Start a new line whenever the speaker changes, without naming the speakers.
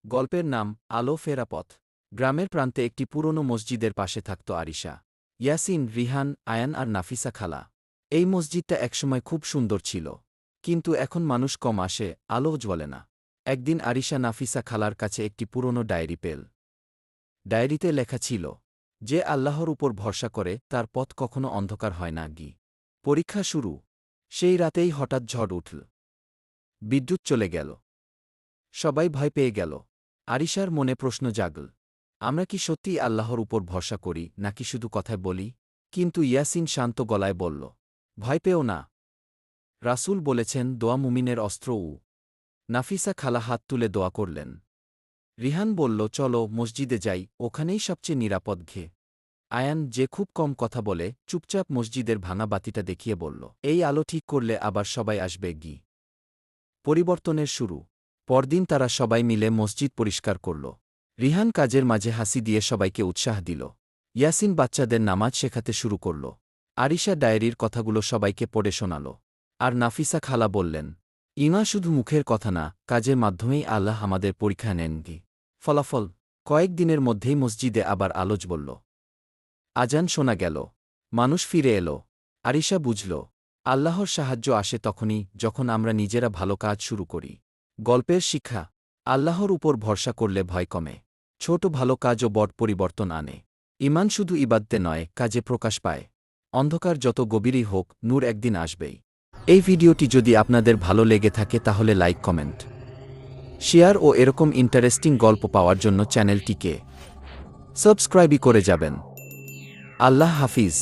গল্পের নাম আলো ফেরা পথ। গ্রামের প্রান্তে একটি পুরনো মসজিদের পাশে থাকত আরিশা, ইয়াসিন, রিহান, আয়ান আর নাফিসা খালা। এই মসজিদটা একসময় খুব সুন্দর ছিল, কিন্তু এখন মানুষ কম আসে, আলোও জ্বলে না। একদিন আরিশা নাফিসা খালার কাছে একটি পুরনো ডায়েরি পেল। ডায়েরিতে লেখা ছিল, যে আল্লাহর উপর ভরসা করে তার পথ কখনো অন্ধকার হয় না। পরীক্ষা শুরু। সেই রাতেই হঠাৎ ঝড় উঠল। বিদ্যুৎ চলে গেল। সবাই ভয় পেয়ে গেল। আরিশার মনে প্রশ্ন জাগল, আমরা কি সত্যিই আল্লাহর উপর ভরসা করি নাকি শুধু কথায় বলি? কিন্তু ইয়াসিন শান্ত গলায় বলল, ভয় পেও না। রাসূল বলেছেন, দোয়া মুমিনের অস্ত্র। নাফিসা খালা হাত তুলে দোয়া করলেন। রিহান বলল, চলো মসজিদে যাই, ওখানেই সবচেয়ে নিরাপদ। আয়ান, যে খুব কম কথা বলে, চুপচাপ মসজিদের ভাঙা বাতিটা দেখিয়ে বলল, এই আলো ঠিক করলে আবার সবাই আসবে। পরিবর্তনের শুরু। পরদিন তারা সবাই মিলে মসজিদ পরিষ্কার করল। রিহান কাজের মাঝে হাসি দিয়ে সবাইকে উৎসাহ দিল। ইয়াসিন বাচ্চাদের নামাজ শেখাতে শুরু করল। আরিশা ডায়েরির কথাগুলো সবাইকে পড়ে শোনাল। আর নাফিসা খালা বললেন, ঈমান শুধু মুখের কথা না, কাজের মাধ্যমেই আল্লাহ আমাদের পরীক্ষা নেন। ফলাফল, কয়েকদিনের মধ্যেই মসজিদে আবার আলো জ্বলল। আজান শোনা গেল। মানুষ ফিরে এল। আরিশা বুঝল, আল্লাহর সাহায্য আসে তখনই যখন আমরা নিজেরা ভালো কাজ শুরু করি। গল্পের শিক্ষা, আল্লাহর উপর ভরসা করলে ভয় কমে। ছোট ভালো কাজও বড় পরিবর্তন আনে। ঈমান শুধু ইবাদতে নয়, কাজে প্রকাশ পায়। অন্ধকার যত গভীরই হোক, নূর একদিন আসবেই। এই ভিডিওটি যদি আপনাদের ভালো লেগে থাকে তাহলে লাইক, কমেন্ট, শেয়ার ও এরকম ইন্টারেস্টিং গল্প পাওয়ার জন্য চ্যানেলটিকে সাবস্ক্রাইবই করে যাবেন। আল্লাহ হাফিজ।